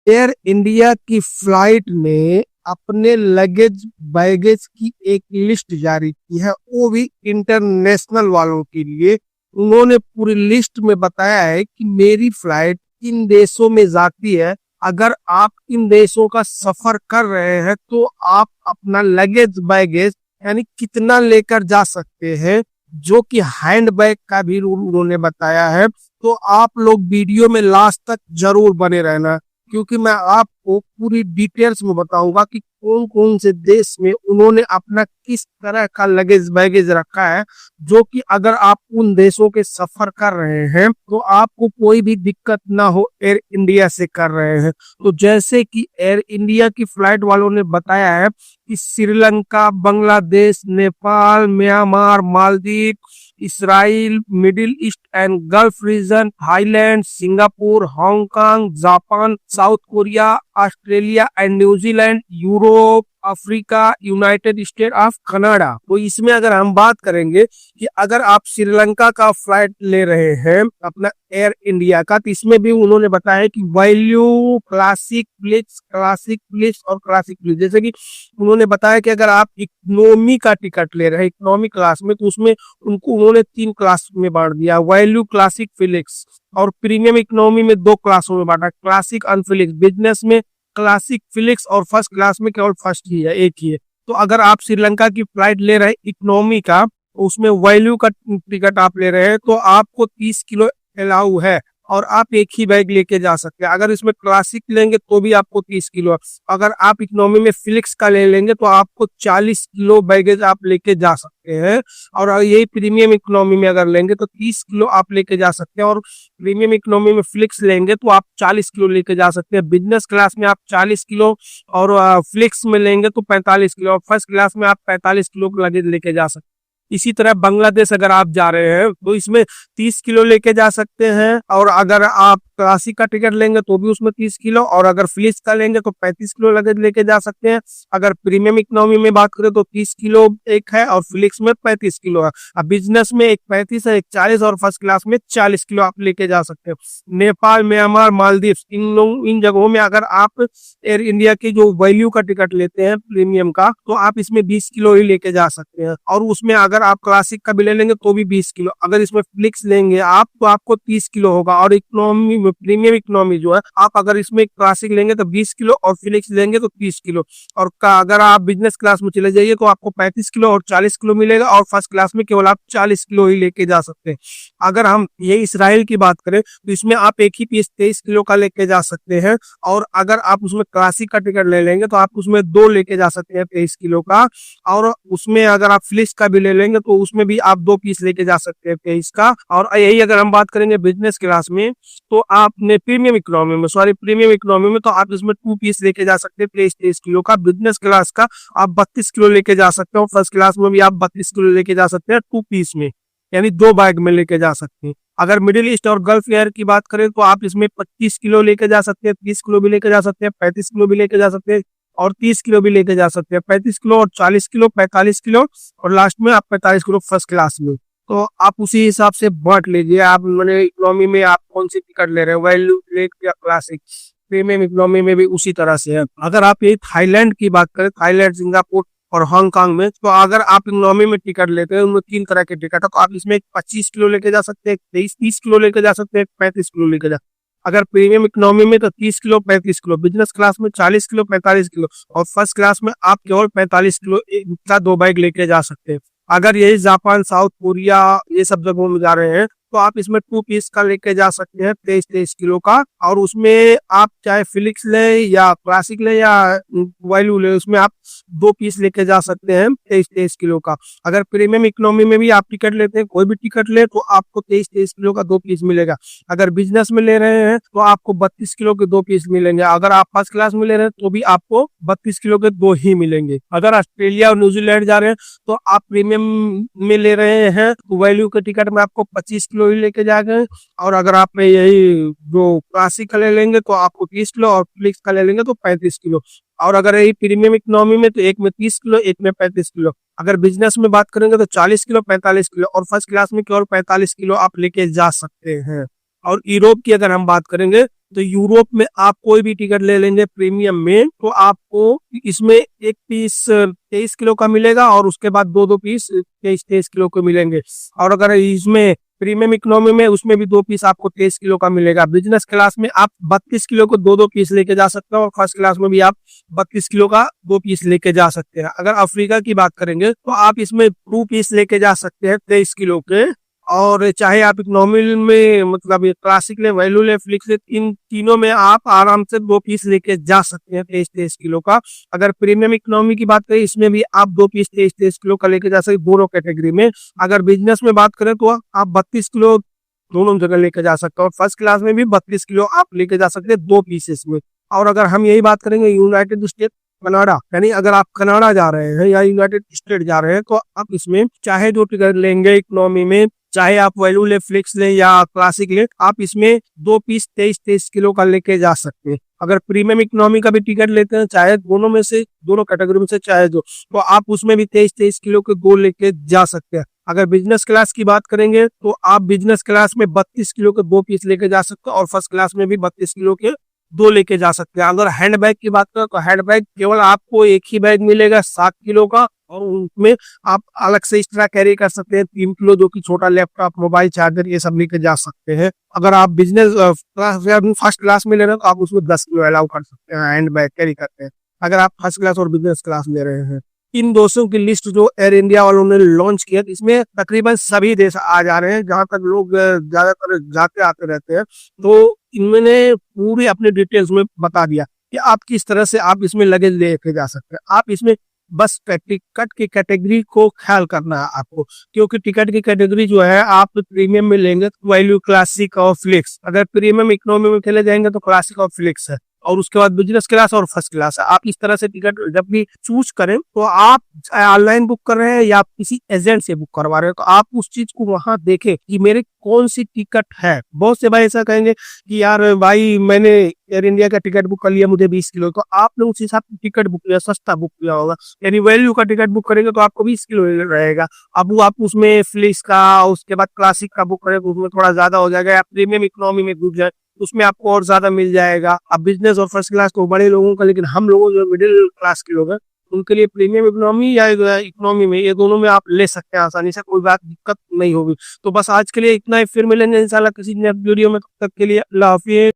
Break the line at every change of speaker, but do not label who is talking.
Air India की flight ने अपने लगेज बैगेज की एक लिस्ट जारी की है, वो भी इंटरनेशनल वालों के लिए। उन्होंने पूरी लिस्ट में बताया है कि मेरी फ्लाइट इन देशों में जाती है, अगर आप इन देशों का सफर कर रहे हैं तो आप अपना लगेज बैगेज यानी कितना लेकर जा सकते हैं, जो कि हैंड बैग का भी रूल उन्होंने बताया है। तो आप लोग वीडियो में लास्ट तक जरूर बने रहना, क्योंकि मैं आपको पूरी डिटेल्स में बताऊंगा कि कौन कौन से देश में उन्होंने अपना किस तरह का लगेज बैगेज रखा है, जो कि अगर आप उन देशों के सफर कर रहे हैं तो आपको कोई भी दिक्कत ना हो एयर इंडिया से कर रहे हैं। तो जैसे कि एयर इंडिया की फ्लाइट वालों ने बताया है कि Sri Lanka, Bangladesh, Nepal, Myanmar, Maldives, Israel, Middle East and Gulf region, Thailand, Singapore, Hong Kong, Japan, South Korea, Australia and New Zealand, Europe, Africa, United State of Canada. तो इसमें अगर हम बात करेंगे कि अगर आप श्रीलंका का फ्लाइट ले रहे हैं अपना एयर इंडिया का, तो इसमें भी उन्होंने बताया कि वैल्यू, क्लासिक प्लेस और क्लासिक प्लेस। जैसे कि उन्होंने बताया कि अगर आप इकोनॉमी का टिकट ले रहे हैं इकोनॉमी क्लास में, तो उसमें उनको उन्होंने 3 क्लास में बांट दिया, वैल्यू, क्लासिक, फिलिक्स। और प्रीमियम इकोनॉमी में 2 क्लासों में बांटा, क्लासिक, अनफिलिक्स। बिजनेस में क्लासिक, फिलिक्स और फर्स्ट क्लास में केवल फर्स्ट ही है, एक ही है। तो अगर आप श्रीलंका की फ्लाइट ले रहे हैं इकोनॉमी का, उसमें वैल्यू का टिकट आप ले रहे हैं, तो आपको 30 किलो अलाउ है और आप एक ही बैग लेके जा सकते हैं। अगर इसमें क्लासिक लेंगे तो भी आपको 30 किलो, अगर आप इकोनॉमी में फिलिक्स का ले लेंगे तो आपको 40 किलो बैगेज आप लेके जा सकते हैं। और यही प्रीमियम इकोनॉमी में अगर लेंगे तो 30 किलो आप लेके जा सकते हैं, और प्रीमियम इकोनॉमी में फ्लिक्स लेंगे तो आप 40 किलो लेके जा सकते हैं। बिजनेस क्लास में आप 40 किलो और फ्लिक्स में लेंगे तो 45 किलो, और फर्स्ट क्लास में आप 45 किलो लगेज लेके जा सकते हैं। इसी तरह बांग्लादेश अगर आप जा रहे हैं तो इसमें 30 किलो लेके जा सकते हैं, और अगर आप क्लासिक का टिकट लेंगे तो भी उसमें 30 किलो, और अगर फिलिप्स का लेंगे तो 35 किलो लगेज लेके जा सकते हैं। अगर प्रीमियम इकोनॉमी में बात करें तो 30 किलो एक है और फिलिप्स में 35 किलो है। अब बिजनेस में एक 35 है, एक 40, और फर्स्ट क्लास में 40 किलो आप लेके जा सकते हैं। नेपाल, म्यांमार, मालदीव, इन जगहों में अगर आप एयर इंडिया की जो वैल्यू का टिकट लेते हैं प्रीमियम का, तो आप इसमें 20 किलो ही लेके जा सकते हैं। और उसमें अगर आप क्लासिक का भी ले लेंगे तो भी 20 किलो, अगर इसमें फ्लिक्स लेंगे आप तो आपको 30 किलो होगा। और इकोनॉमी में, प्रीमियम इकोनॉमी जो है, आप अगर इसमें क्लासिक लेंगे तो 20 किलो और फ्लिक्स लेंगे तो 30 किलो। और अगर आप बिजनेस क्लास में चले जाइए तो आपको 35 किलो और 40 किलो मिलेगा, और फर्स्ट क्लास में केवल आप 40 किलो ही लेके जा सकते हैं। अगर हम ये इसराइल की बात करें तो इसमें आप एक ही पीस 23 किलो का लेके जा सकते हैं, और अगर आप उसमें क्लासिक का टिकट ले लेंगे तो आप उसमें 2 लेके जा सकते हैं 23 किलो का। और उसमें अगर आप फ्लिक्स का भी ले लेंगे तो उसमें भी आप 2 पीस लेके जा सकते हैं 23 का। और यही अगर हम बात करेंगे बिजनेस क्लास में, तो आपने प्रीमियम इकोनॉमी में तो आप इसमें 2 पीस लेके जा सकते हैं 23 23 किलो का। बिजनेस क्लास का आप 32 किलो लेके जा सकते हैं, और फर्स्ट क्लास में भी आप 32 किलो लेके जा सकते हैं 2 पीस में, यानी 2 बैग में लेके जा सकते हैं। अगर मिडिल ईस्ट और गल्फ एयर की बात करें तो आप इसमें 25 किलो लेके जा सकते हैं, 30 किलो भी लेके जा सकते हैं, 35 किलो भी लेके जा सकते हैं, और 30 किलो भी लेके जा सकते हैं। 35 किलो और 40 किलो, 45 किलो, और लास्ट में आप 45 किलो फर्स्ट क्लास में। तो आप उसी हिसाब से बांट लीजिए, आप मैंने इकोनॉमी में आप कौन सी टिकट ले रहे हैं, वैल्यू, लेक या क्लासिक। प्रीमियम इकोनॉमी में भी उसी तरह से है। अगर आप ये थाईलैंड की बात करें, थाईलैंड, सिंगापुर और हांगकांग में, तो अगर आप इकोनॉमी में टिकट लेते हैं, उनमें 3 तरह के टिकट है, तो आप इसमें 25 किलो लेके जा सकते हैं, 30 किलो लेके जा सकते हैं, 35 किलो लेके जा। अगर प्रीमियम इकोनॉमी में तो 30 किलो, 35 किलो, बिजनेस क्लास में 40 किलो, 45 किलो, और फर्स्ट क्लास में आप केवल 45 किलो का 2 बैग लेके जा सकते हैं। अगर यही जापान, साउथ कोरिया, ये सब जगहों में जा रहे हैं तो आप इसमें 2 पीस का लेके जा सकते हैं 23 23 किलो का, और उसमें आप चाहे फिलिक्स ले या क्लासिक ले या वैल्यू ले, उसमें आप 2 पीस लेके जा सकते हैं 23 23 किलो का। अगर प्रीमियम इकोनॉमी में भी आप टिकट लेते हैं, कोई भी टिकट ले, तो आपको 23 23 किलो का 2 पीस मिलेगा। अगर बिजनेस में ले रहे हैं तो आपको 32 किलो के 2 पीस मिलेंगे। अगर आप फर्स्ट क्लास में ले रहे हैं तो भी आपको 32 किलो के 2 ही मिलेंगे। अगर ऑस्ट्रेलिया और न्यूजीलैंड जा रहे हैं तो आप प्रीमियम में ले रहे हैं तो वैल्यू के टिकट में आपको 25 किलो ही लेके जाएंगे, और अगर आप यही जो क्लासिक का ले लेंगे तो आपको 30 किलो, और फ्लिक्स का ले लेंगे तो 35 किलो। और अगर यही प्रीमियम इकोनॉमी में तो एक में 30 किलो, एक में 35 किलो। अगर बिजनेस में बात करेंगे तो 40 किलो, 45 किलो, और फर्स्ट क्लास में केवल 45 किलो आप लेके जा सकते हैं। और यूरोप की अगर हम बात करेंगे तो यूरोप में आप कोई भी टिकट ले लेंगे प्रीमियम में, तो आपको इसमें एक पीस 23 किलो का मिलेगा और उसके बाद दो दो पीस 23-23 किलो के मिलेंगे। और अगर इसमें प्रीमियम इकोनॉमी में, उसमें भी दो पीस आपको 23 किलो का मिलेगा। बिजनेस क्लास में आप 32 किलो को दो दो पीस लेके जा सकते हो और फर्स्ट क्लास में भी आप 32 किलो का दो पीस लेके जा सकते हैं। अगर अफ्रीका की बात करेंगे तो आप इसमें 2 पीस लेके जा सकते हैं 23 किलो के। और चाहे आप इकोनॉमी में, मतलब क्लासिक ले, वैल्यू ले, फ्लिक्स ले, इन तीनों में आप आराम से 2 पीस लेके जा सकते हैं 23-23 किलो का। अगर प्रीमियम इकोनॉमी की बात करें, इसमें भी आप 2 पीस 23-23 किलो का लेके जा सकते हैं दोनों कैटेगरी में। अगर बिजनेस में बात करें तो आप 32 किलो दोनों जगह लेके जा सकते हो और फर्स्ट क्लास में भी 32 किलो आप लेके जा सकते हैं 2 पीसेस में। और अगर हम यही बात करेंगे यूनाइटेड स्टेट कनाडा, यानी अगर आप कनाडा जा रहे हैं या यूनाइटेड स्टेट जा रहे हैं, तो आप इसमें चाहे जो टिकट लेंगे इकोनॉमी में, चाहे आप वैल्यू ले, फ्लिक्स ले या क्लासिक ले, आप इसमें 2 पीस 23-23 किलो का लेके जा सकते हैं। अगर प्रीमियम इकोनॉमी का भी टिकट लेते हैं, चाहे दोनों में से, दोनों कैटेगरी में से चाहे जो, तो आप उसमें भी 23-23 किलो के दो लेके जा सकते हैं। अगर बिजनेस क्लास की बात करेंगे तो आप बिजनेस क्लास में 32 किलो के 2 पीस लेके जा सकते हैं और फर्स्ट क्लास में भी 32 किलो के दो लेके जा सकते हैं। अगर हैंड बैग की बात करें तो हैंड बैग केवल आपको एक ही बैग मिलेगा 7 किलो का, और उसमें आप अलग से एक्स्ट्रा कैरी कर सकते हैं 3 किलो, जो कि छोटा लैपटॉप, मोबाइल चार्जर, ये सब लेके जा सकते हैं। अगर आप बिजनेस क्लास या फर्स्ट क्लास में ले रहे हैं तो आप उसमें 10 किलो अलाउ कर सकते हैं हैंड बैग कैरी करते हैं, अगर आप फर्स्ट क्लास और बिजनेस क्लास ले रहे हैं। इन दोस्तों की लिस्ट जो एयर इंडिया वालों ने लॉन्च किया, इसमें तकरीबन सभी देश आ जा रहे हैं जहां तक लोग ज्यादातर जाते आते रहते हैं। तो इन्होंने पूरी अपने डिटेल्स में बता दिया कि आप किस तरह से आप इसमें लगेज लेके जा सकते हैं। आप इसमें बस टिकट की कैटेगरी को ख्याल करना है आपको, क्योंकि टिकट की कैटेगरी जो है, आप प्रीमियम में लेंगे तो वैल्यू, क्लासिक और फ्लिक्स। अगर प्रीमियम इकोनॉमी में चले जाएंगे तो क्लासिक और फ्लिक्स है, और उसके बाद बिजनेस क्लास और फर्स्ट क्लास है। आप इस तरह से टिकट जब भी चूज करें तो आप ऑनलाइन बुक कर रहे हैं या आप किसी एजेंट से बुक करवा रहे हैं, तो आप उस चीज को वहां देखें कि मेरे कौन सी टिकट है। बहुत से भाई ऐसा कहेंगे कि यार भाई मैंने एयर इंडिया का टिकट बुक कर लिया, मुझे 20 किलो, तो आपने उस हिसाब से टिकट बुक किया, सस्ता बुक किया होगा। यानी वैल्यू का टिकट बुक करेंगे तो आपको 20 किलो रहेगा। अब वो आप उसमें फ्लिक्स का, उसके बाद क्लासिक का बुक करेंगे उसमें थोड़ा ज्यादा हो जाएगा, या प्रीमियम इकोनॉमी में घुस जाए उसमें आपको और ज्यादा मिल जाएगा। अब बिजनेस और फर्स्ट क्लास तो बड़े लोगों का, लेकिन हम लोगों जो मिडिल क्लास के लोग हैं उनके लिए प्रीमियम इकोनॉमी या इकोनॉमी में, ये दोनों में आप ले सकते हैं आसानी से, कोई बात दिक्कत नहीं होगी। तो बस आज के लिए इतना ही, फिर मिलेंगे इंशाल्लाह किसी नए वीडियो में। तब तक के लिए अल्लाह हाफिज़।